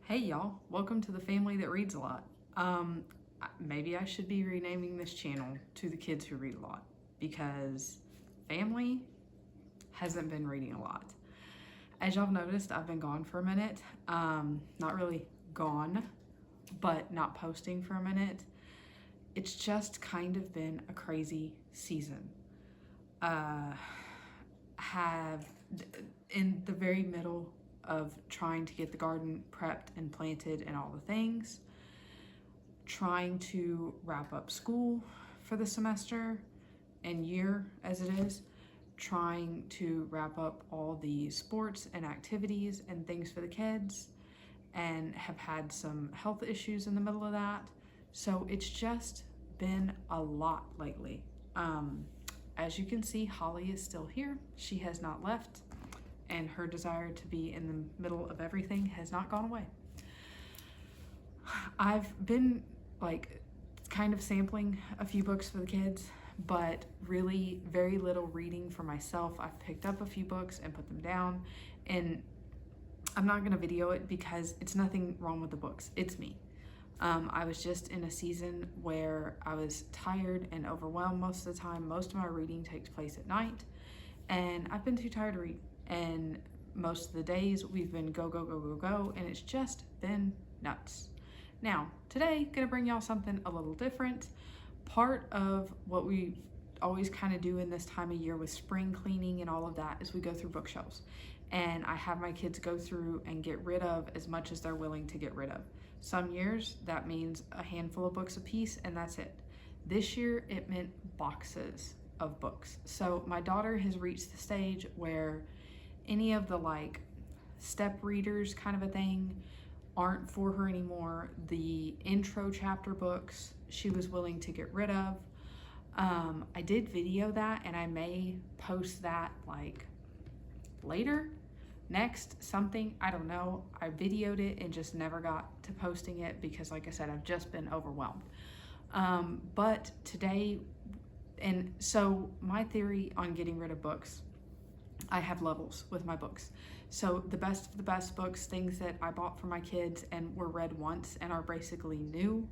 Hey y'all, welcome to the family that reads a lot. Maybe I should be renaming this channel to the kids who read a lot because family hasn't been reading a lot. As y'all noticed, I've been gone for a minute. Not really gone, but not posting for a minute. It's just kind of been a crazy season. Have in the very middle of trying to get the garden prepped and planted and all the things, trying to wrap up school for the semester and year as it is, trying to wrap up all the sports and activities and things for the kids, and have had some health issues in the middle of that. So it's just been a lot lately. As you can see, Holly is still here. She has not left, and her desire to be in the middle of everything has not gone away. I've been kind of sampling a few books for the kids, but really very little reading for myself. I've picked up a few books and put them down, and I'm not gonna video it because it's nothing wrong with the books, it's me. I was just in a season where I was tired and overwhelmed most of the time. Most of my reading takes place at night, and I've been too tired to read. And most of the days we've been go, go, go, go, go, and it's just been nuts. Now, today, gonna bring y'all something a little different. Part of what we always kind of do in this time of year with spring cleaning and all of that is we go through bookshelves. And I have my kids go through and get rid of as much as they're willing to get rid of. Some years, that means a handful of books a piece, and that's it. This year, it meant boxes of books. So my daughter has reached the stage where any of the step readers kind of a thing aren't for her anymore. The intro chapter books she was willing to get rid of. I did video that, and I may post that later, next, something, I don't know. I videoed it and just never got to posting it because like I said, I've just been overwhelmed. But today, and so my theory on getting rid of books, I have levels with my books. So the best of the best books, things that I bought for my kids and were read once and are basically new,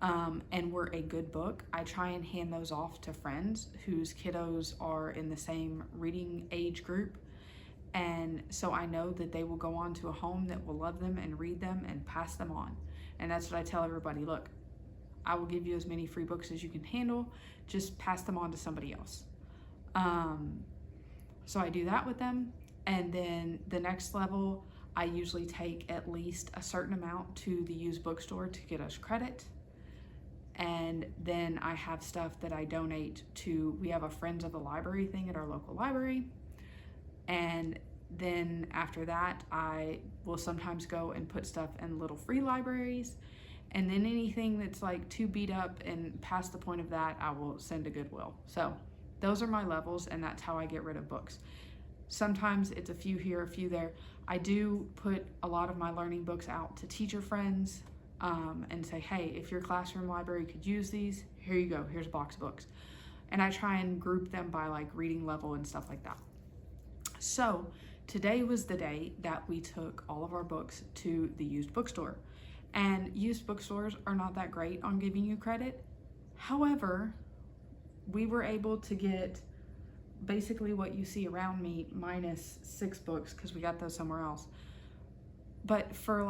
and were a good book, I try and hand those off to friends whose kiddos are in the same reading age group. And so I know that they will go on to a home that will love them and read them and pass them on. And that's what I tell everybody. Look, I will give you as many free books as you can handle. Just pass them on to somebody else. So I do that with them. And then the next level, I usually take at least a certain amount to the used bookstore to get us credit. And then I have stuff that I donate to, we have a Friends of the Library thing at our local library. And then after that, I will sometimes go and put stuff in little free libraries. And then anything that's too beat up and past the point of that, I will send to Goodwill. So those are my levels, and that's how I get rid of books. Sometimes it's a few here, a few there. I do put a lot of my learning books out to teacher friends and say, hey, if your classroom library could use these, here you go, here's a box of books. And I try and group them by reading level and stuff like that. So today was the day that we took all of our books to the used bookstore. And used bookstores are not that great on giving you credit. However, we were able to get basically what you see around me minus 6 books because we got those somewhere else, but for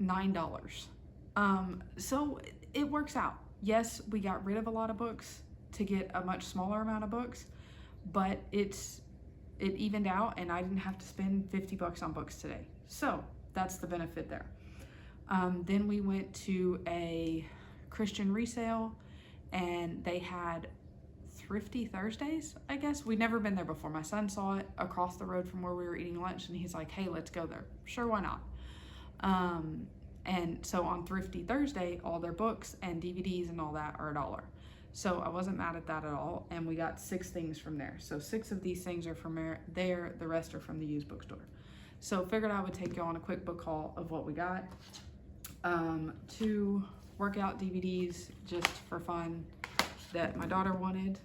$9. So it works out. Yes, we got rid of a lot of books to get a much smaller amount of books, but it evened out, and I didn't have to spend 50 bucks on books today. So that's the benefit there. Then we went to a Christian resale, and they had Thrifty Thursdays, I guess. We'd never been there before. My son saw it across the road from where we were eating lunch, and he's like, hey, let's go there. Sure, why not? And so on Thrifty Thursday, all their books and DVDs and all that are $1. So I wasn't mad at that at all, and we got 6 things from there. So 6 of these things are from there, the rest are from the used bookstore. So figured I would take you on a quick book haul of what we got. 2 workout DVDs just for fun that my daughter wanted.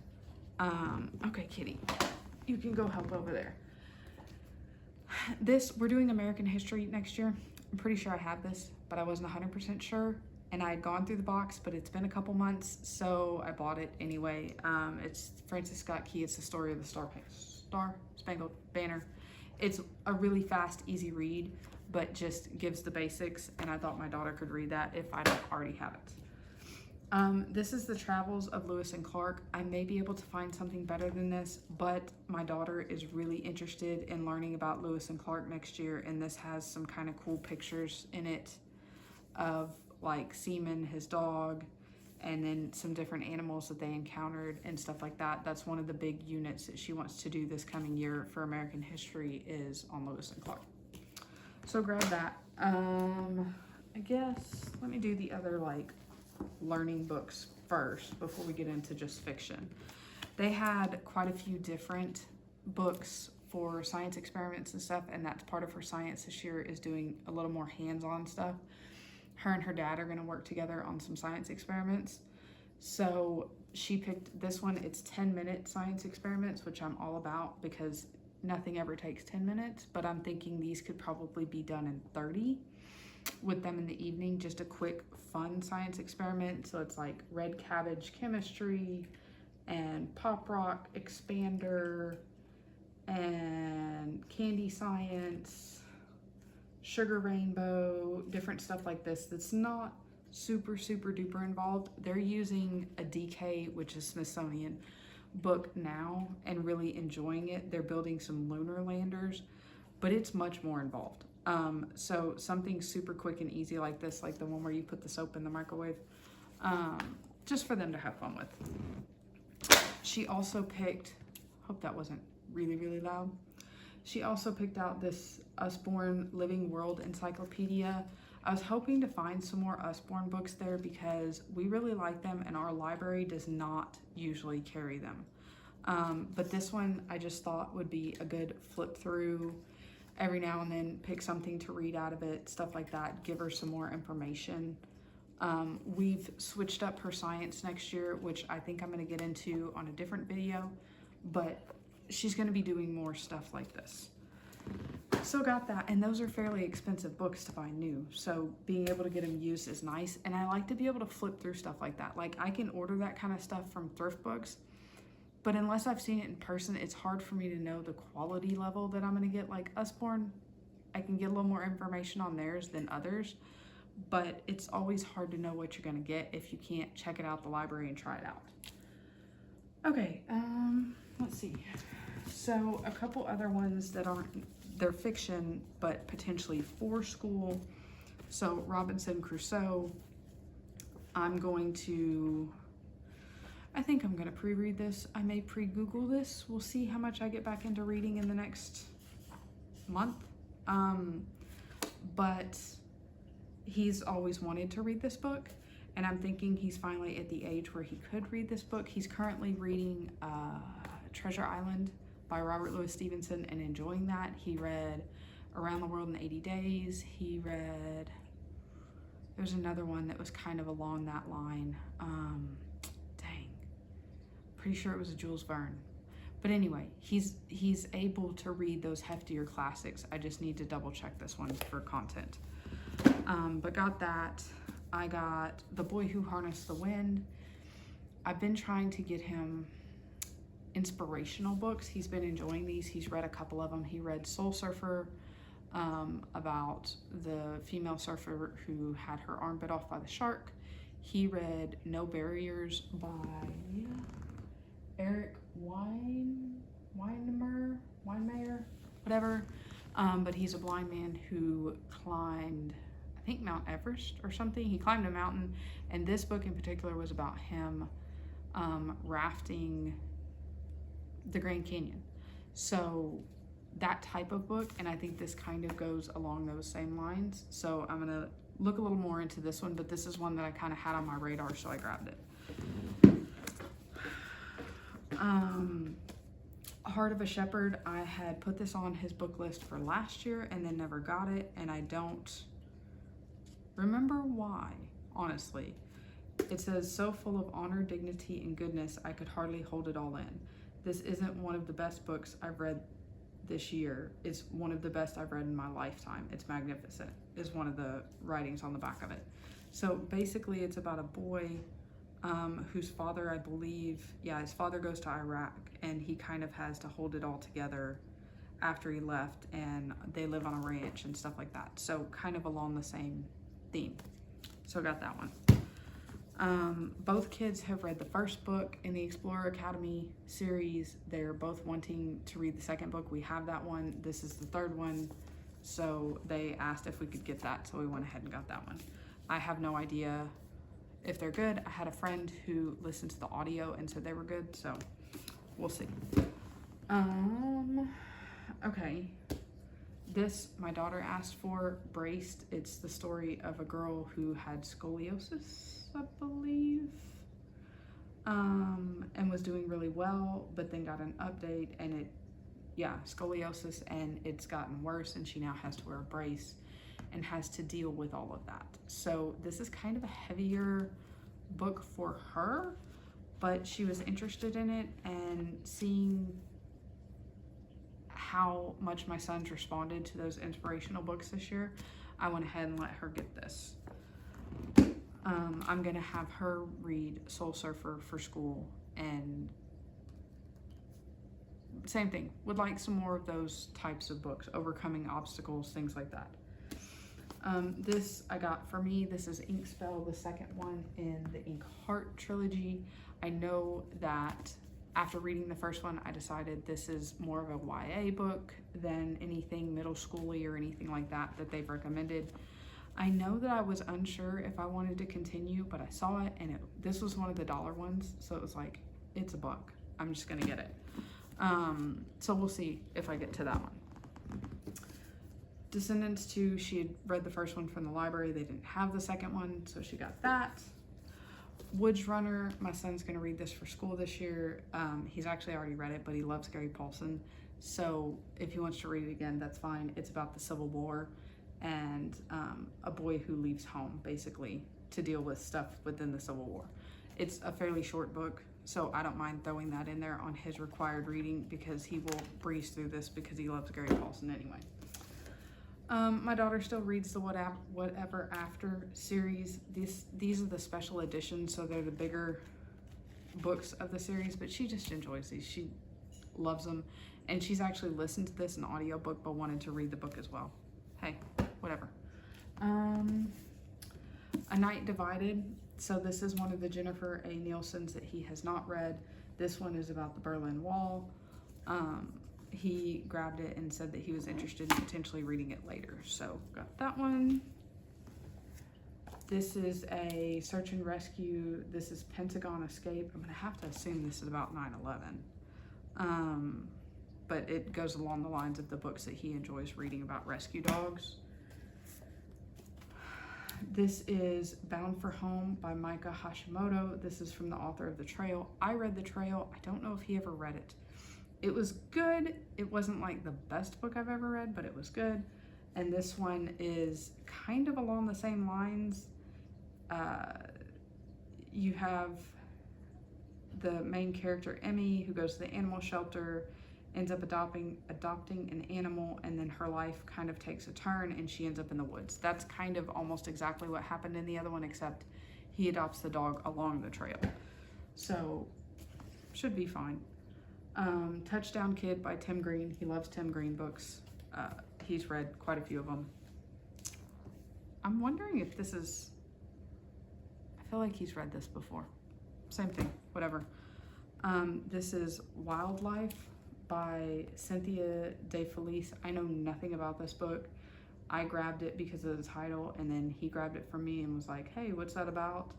Okay, Kitty, you can go help over there. We're doing American history next year, I'm pretty sure I have this, but I wasn't 100% sure. And I had gone through the box, but it's been a couple months, so I bought it anyway. It's Francis Scott Key. It's the story of the Star Spangled Banner. It's a really fast, easy read, but just gives the basics, and I thought my daughter could read that if I don't already have it. This is The Travels of Lewis and Clark. I may be able to find something better than this, but my daughter is really interested in learning about Lewis and Clark next year, and this has some kind of cool pictures in it of like Seaman, his dog, and then some different animals that they encountered and stuff like that. That's one of the big units that she wants to do this coming year for American history, is on Lewis and Clark. So grab that. I guess let me do the other like learning books first before we get into just fiction. They had quite a few different books for science experiments and stuff, and that's part of her science this year, is doing a little more hands-on stuff. Her and her dad are going to work together on some science experiments. So she picked this one. It's 10-minute science experiments, which I'm all about because nothing ever takes 10 minutes, but I'm thinking these could probably be done in 30 with them in the evening. Just a quick, fun science experiment. So it's like red cabbage chemistry and pop rock expander and candy science, sugar rainbow, different stuff like this that's not super duper involved. They're using a DK, which is Smithsonian, book now and really enjoying it. They're building some lunar landers, but it's much more involved. So something super quick and easy like this, like the one where you put the soap in the microwave, just for them to have fun with. She also picked, hope that wasn't really loud. She also picked out this Usborne Living World Encyclopedia. I was hoping to find some more Usborne books there because we really like them and our library does not usually carry them. But this one I just thought would be a good flip through every now and then, pick something to read out of it, stuff like that, give her some more information. We've switched up her science next year, which I think I'm going to get into on a different video, but she's going to be doing more stuff like this. So got that, and those are fairly expensive books to buy new, so being able to get them used is nice, and I like to be able to flip through stuff like that. Like, I can order that kind of stuff from thrift books, but unless I've seen it in person, it's hard for me to know the quality level that I'm going to get. Like Usborne, I can get a little more information on theirs than others, but it's always hard to know what you're going to get if you can't check it out at the library and try it out. Okay, let's see. So a couple other ones that aren't, they're fiction, but potentially for school. So Robinson Crusoe, I think I'm gonna pre-read this. I may pre-Google this. We'll see how much I get back into reading in the next month. But he's always wanted to read this book, and I'm thinking he's finally at the age where he could read this book. He's currently reading Treasure Island by Robert Louis Stevenson and enjoying that. He read Around the World in 80 Days. He read, there's another one that was kind of along that line. Pretty sure it was a Jules Verne. But anyway, he's able to read those heftier classics. I just need to double check this one for content. But got that. I got The Boy Who Harnessed the Wind. I've been trying to get him inspirational books. He's been enjoying these. He's read a couple of them. He read Soul Surfer, about the female surfer who had her arm bit off by the shark. He read No Barriers by Eric Weihenmayer, whatever. But he's a blind man who climbed, I think, Mount Everest or something. He climbed a mountain, and this book in particular was about him rafting the Grand Canyon. So that type of book, and I think this kind of goes along those same lines. So I'm gonna look a little more into this one, but this is one that I kind of had on my radar, so I grabbed it. Heart of a Shepherd, I had put this on his book list for last year and then never got it, and I don't remember why, honestly. It says, so full of honor, dignity, and goodness, I could hardly hold it all in. This isn't one of the best books I've read this year. It's one of the best I've read in my lifetime. It's magnificent, is one of the writings on the back of it. So basically it's about a boy whose father, I believe, his father goes to Iraq, and he kind of has to hold it all together after he left, and they live on a ranch and stuff like that. So kind of along the same theme. So I got that one. Both kids have read the first book in the Explorer Academy series. They're both wanting to read the second book. We have that one. This is the third one. So they asked if we could get that, so we went ahead and got that one. I have no idea if they're good. I had a friend who listened to the audio and said they were good, so we'll see. Okay. This, my daughter asked for, Braced. It's the story of a girl who had scoliosis, I believe, and was doing really well, but then got an update and scoliosis, and it's gotten worse, and she now has to wear a brace and has to deal with all of that. So this is kind of a heavier book for her, but she was interested in it, and seeing how much my sons responded to those inspirational books this year, I went ahead and let her get this. I'm gonna have her read Soul Surfer for school, and same thing, would like some more of those types of books, overcoming obstacles, things like that. This I got for me. This is Inkspell, the second one in the Inkheart trilogy. I know that after reading the first one, I decided this is more of a YA book than anything middle schooly or anything like that they've recommended. I know that I was unsure if I wanted to continue, but I saw it, and this was one of the dollar ones, so it was like, it's $1. I'm just gonna get it. So we'll see if I get to that one. Descendants 2, she had read the first one from the library. They didn't have the second one, so she got that. Woods Runner, my son's gonna read this for school this year. He's actually already read it, but he loves Gary Paulson. So if he wants to read it again, that's fine. It's about the Civil War and a boy who leaves home, basically, to deal with stuff within the Civil War. It's a fairly short book, so I don't mind throwing that in there on his required reading, because he will breeze through this because he loves Gary Paulson anyway. My daughter still reads the Whatever After series. These are the special editions, so they're the bigger books of the series, but she just enjoys these. She loves them, and she's actually listened to this in audiobook but wanted to read the book as well. Hey, whatever. A Night Divided. So this is one of the Jennifer A. Nielsen's that he has not read. This one is about the Berlin Wall. He grabbed it and said that he was interested in potentially reading it later, so got that one. This is a search and rescue. This is Pentagon Escape. I'm gonna have to assume this is about 9/11, but it goes along the lines of the books that he enjoys reading about rescue dogs. This is Bound for Home by Micah Hashimoto. This is from the author of The Trail. I read The Trail. I don't know if he ever read it. It was good. It wasn't like the best book I've ever read, but it was good. And this one is kind of along the same lines. You have the main character, Emmy, who goes to the animal shelter, ends up adopting an animal, and then her life kind of takes a turn and she ends up in the woods. That's kind of almost exactly what happened in the other one, except he adopts the dog along the trail. So, should be fine. Touchdown Kid by Tim Green. He loves Tim Green books. He's read quite a few of them. I'm wondering if this is, I feel like he's read this before. Same thing, whatever. This is Wildlife by Cynthia DeFelice. I know nothing about this book. I grabbed it because of the title, and then he grabbed it from me and was like, hey, what's that about?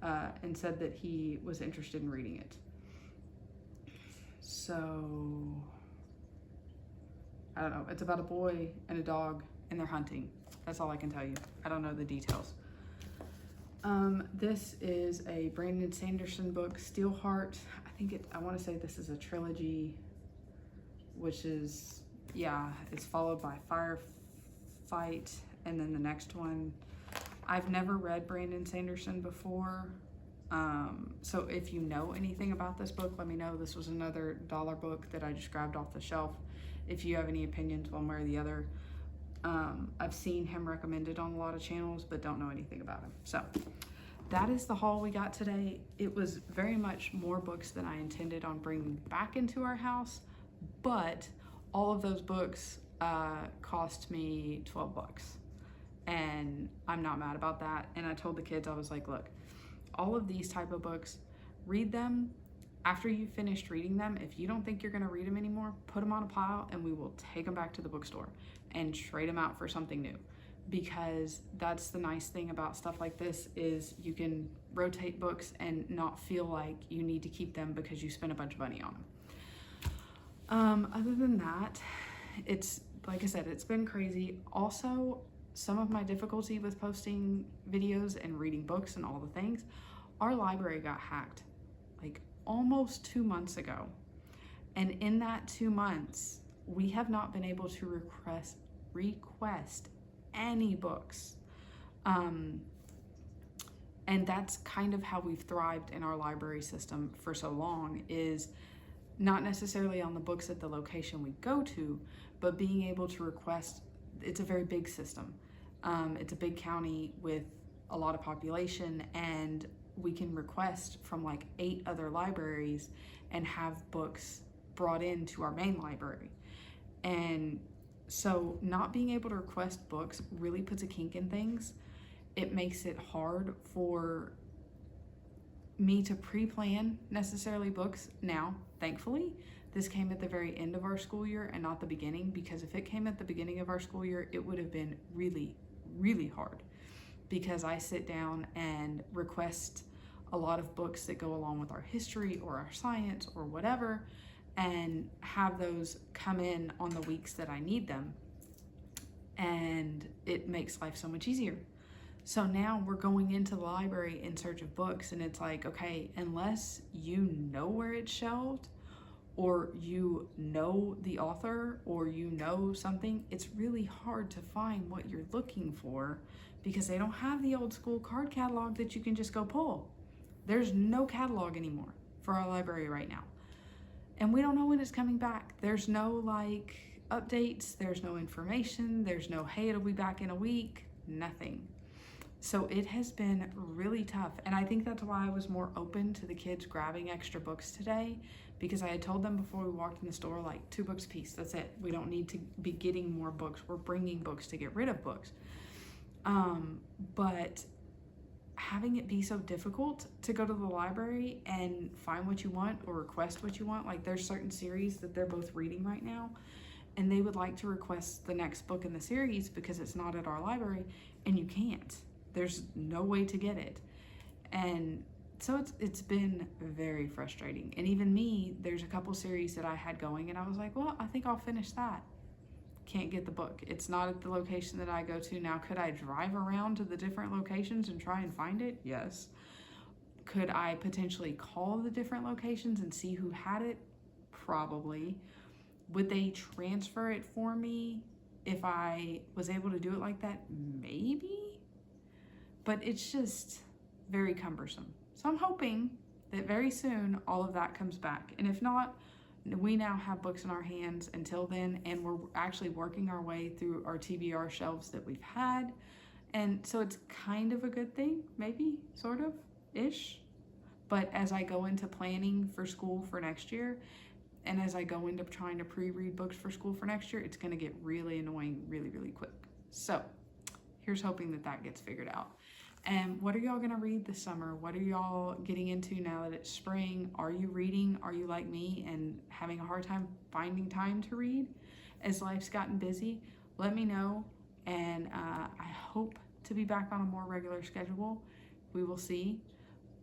And said that he was interested in reading it. So, I don't know. It's about a boy and a dog, and they're hunting. That's all I can tell you. I don't know the details. This is a Brandon Sanderson book, Steelheart. I want to say this is a trilogy, which is, it's followed by Firefight, and then the next one. I've never read Brandon Sanderson before. So if you know anything about this book, let me know. This was another dollar book that I just grabbed off the shelf. If you have any opinions one way or the other, I've seen him recommended on a lot of channels, but don't know anything about him. So that is the haul we got today. It was very much more books than I intended on bringing back into our house, but all of those books cost me 12 bucks. And I'm not mad about that. And I told the kids, I was like, look, all of these type of books, read them. After you finished reading them, if you don't think you're gonna read them anymore, put them on a pile and we will take them back to the bookstore and trade them out for something new. Because that's the nice thing about stuff like this is you can rotate books and not feel like you need to keep them because you spent a bunch of money on them. Other than that, it's, like I said, it's been crazy. Also, some of my difficulty with posting videos and reading books and all the things, our library got hacked like almost 2 months ago. And in that 2 months, we have not been able to request any books. And that's kind of how we've thrived in our library system for so long, is not necessarily on the books at the location we go to, but being able to request. It's a very big system. It's a big county with a lot of population, and we can request from like 8 other libraries and have books brought into our main library. And so not being able to request books really puts a kink in things. It makes it hard for me to pre-plan necessarily books. Now, thankfully, this came at the very end of our school year and not the beginning, because if it came at the beginning of our school year, it would have been really, really hard, because I sit down and request a lot of books that go along with our history or our science or whatever, and have those come in on the weeks that I need them. And it makes life so much easier. So now we're going into the library in search of books, and it's like, okay, unless you know where it's shelved, or you know the author, or you know something, it's really hard to find what you're looking for, because they don't have the old school card catalog that you can just go pull. There's no catalog anymore for our library right now. And we don't know when it's coming back. There's no like updates, there's no information, there's no, hey, it'll be back in a week, nothing. So it has been really tough. And I think that's why I was more open to the kids grabbing extra books today, because I had told them before we walked in the store, like 2 books a piece, that's it. We don't need to be getting more books. We're bringing books to get rid of books. But having it be so difficult to go to the library and find what you want or request what you want, like there's certain series that they're both reading right now, and they would like to request the next book in the series because it's not at our library, and you can't. There's no way to get it. And so it's been very frustrating. And even me, there's a couple series that I had going and I was like, well, I think I'll finish that. Can't get the book. It's not at the location that I go to. Now, could I drive around to the different locations and try and find it? Yes. Could I potentially call the different locations and see who had it? Probably. Would they transfer it for me if I was able to do it like that? Maybe. But it's just very cumbersome. So I'm hoping that very soon all of that comes back. And if not, we now have books in our hands until then, and we're actually working our way through our TBR shelves that we've had. And so it's kind of a good thing, maybe, sort of, ish. But as I go into planning for school for next year, and as I go into trying to pre-read books for school for next year, it's gonna get really annoying really, really quick. So here's hoping that that gets figured out. And what are y'all gonna read this summer? What are y'all getting into now that it's spring? Are you reading? Are you like me and having a hard time finding time to read as life's gotten busy? Let me know, and I hope to be back on a more regular schedule. We will see,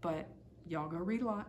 but y'all go read a lot.